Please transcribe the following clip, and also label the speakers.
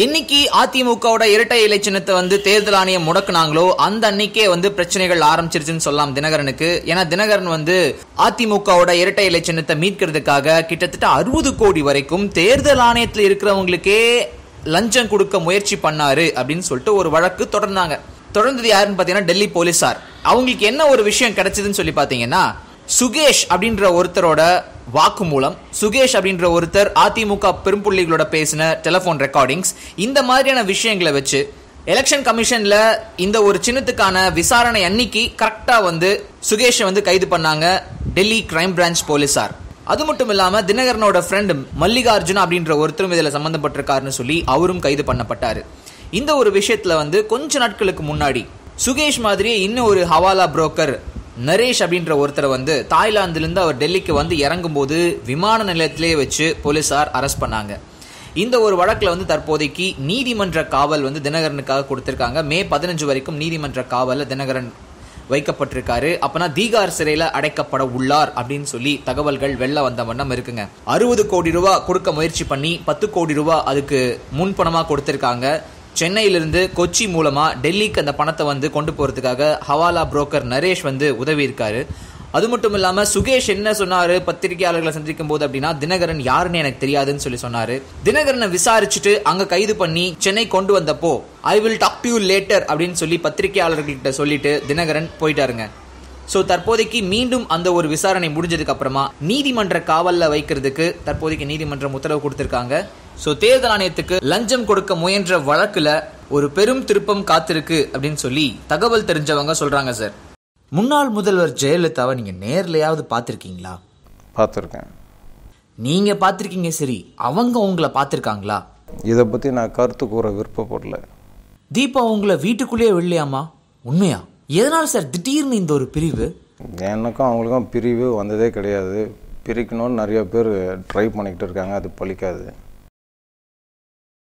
Speaker 1: என்னைக்கு அதிமுகவோட இரட்டை இலை சின்னத்தை வந்து தேர்தல் ஆணையம் முடக்குனாங்களோ அந்த அன்னைக்கே வந்து பிரச்சனைகள் ஆரம்பிச்சிருச்சுன்னு சொல்லலாம் தினகரனுக்கு. ஏன்னா தினகரன் வந்து அதிமுகவோட இரட்டை இலை சின்னத்தை மீட்கிறதுக்காக கிட்டத்தட்ட 60 கோடி வரைக்கும் தேர்தல் ஆணையத்தில் இருக்கிறவங்களுக்கே லஞ்சம் கொடுக்க முயற்சி பண்ணாரு அப்படின்னு சொல்லிட்டு ஒரு வழக்கு தொடர்ந்தாங்க. தொடர்ந்தது யாருன்னு பாத்தீங்கன்னா டெல்லி போலீசார். அவங்களுக்கு என்ன ஒரு விஷயம் கிடைச்சதுன்னு சொல்லி பாத்தீங்கன்னா, சுகேஷ் அப்படின்ற ஒருத்தரோட வாக்குமூலம், சுகேஷ் அப்படின்ற ஒருத்தர் அதிமுக பெரும்புள்ளிகளோட பேசின டெலிபோன் ரெக்கார்டிங்ஸ், இந்த மாதிரியான விஷயங்களை வச்சு எலெக்ஷன் கமிஷன்ல இந்த ஒரு சின்னத்துக்கான விசாரணை அன்னைக்கு கரெக்டா வந்து சுகேஷை வந்து கைது பண்ணாங்க டெல்லி கிரைம் பிரான்ச் போலீசார். அது மட்டும் இல்லாம தினகரனோட ஃப்ரெண்ட் மல்லிகார்ஜுன் அப்படின்ற ஒருத்தரும் இதுல சம்பந்தப்பட்டிருக்காருன்னு சொல்லி அவரும் கைது பண்ணப்பட்டாரு. இந்த ஒரு விஷயத்துல வந்து கொஞ்ச நாட்களுக்கு முன்னாடி சுகேஷ் மாதிரியே இன்னும் ஒரு ஹவாலா புரோக்கர் நரேஷ் அப்படின்ற ஒருத்தரை வந்து தாய்லாந்திலிருந்து அவர் டெல்லிக்கு வந்து இறங்கும் போது விமான நிலையத்திலேயே வச்சு போலீசார் அரெஸ்ட் பண்ணாங்க. இந்த ஒரு வழக்குல வந்து தற்போதைக்கு நீதிமன்ற காவல் வந்து தினகரனுக்காக கொடுத்திருக்காங்க. மே 15 வரைக்கும் நீதிமன்ற காவல்ல தினகரன் வைக்கப்பட்டிருக்காரு. அப்பனா தீகார் சிறையில அடைக்கப்பட உள்ளார் அப்படின்னு சொல்லி தகவல்கள் வெள்ள வந்த வண்ணம் இருக்குங்க. 60 கோடி ரூபாய் கொடுக்க முயற்சி பண்ணி 10 கோடி ரூபாய் அதுக்கு முன்பணமா கொடுத்திருக்காங்க. சென்னையிலிருந்து கொச்சி மூலமா டெல்லிக்கு அந்த பணத்தை வந்து கொண்டு போறதுக்காக ஹவாலா புரோக்கர் நரேஷ் வந்து உதவி இருக்காரு. அது மட்டும் இல்லாம சுகேஷ் என்ன சொன்னாரு பத்திரிகையாளர்களை சந்திக்கும் போது அப்படின்னா, தினகரன் யாருன்னு எனக்கு தெரியாதுன்னு சொல்லி சொன்னாரு. தினகரனை விசாரிச்சுட்டு அங்க கைது பண்ணி சென்னை கொண்டு வந்தப்போ I will talk to you later அப்படின்னு சொல்லி பத்திரிகையாளர்கிட்ட சொல்லிட்டு தினகரன் போயிட்டாருங்க. சோ தற்போதைக்கு மீண்டும் அந்த ஒரு விசாரணை முடிஞ்சதுக்கு அப்புறமா நீதிமன்ற காவல்ல வைக்கிறதுக்கு தற்போதைக்கு நீதிமன்றம் உத்தரவு கொடுத்திருக்காங்க. சோ தேர்தல் ஆணையத்துக்கு லஞ்சம் கொடுக்க முயன்ற வழக்குல ஒரு பெரும் திருப்பம் காத்திருக்கு அப்படின்னு சொல்லி தகவல் தெரிஞ்சவங்க சொல்றாங்க. சார், முன்னாள் முதல்வர் ஜெயலலிதாவை நீங்க நேர்லயாவது பாத்திருக்கீங்களா?
Speaker 2: பார்த்துருக்கேன்.
Speaker 1: நீங்க பாத்திருக்கீங்க, சரி, அவங்க உங்களை பாத்திருக்காங்களா?
Speaker 2: இதை பத்தி நான் கருத்து கூற விருப்பப்படல.
Speaker 1: தீபா உங்களை வீட்டுக்குள்ளேயே விடலையாமா? உண்மையா? எதனால சார் திடீர்னு இந்த ஒரு பிரிவு?
Speaker 2: எனக்கும் அவங்களுக்கும் பிரிவு வந்ததே கிடையாது. பிரிக்கணும்னு நிறைய பேர் ட்ரை பண்ணிக்கிட்டு இருக்காங்க, அது பலிக்காது.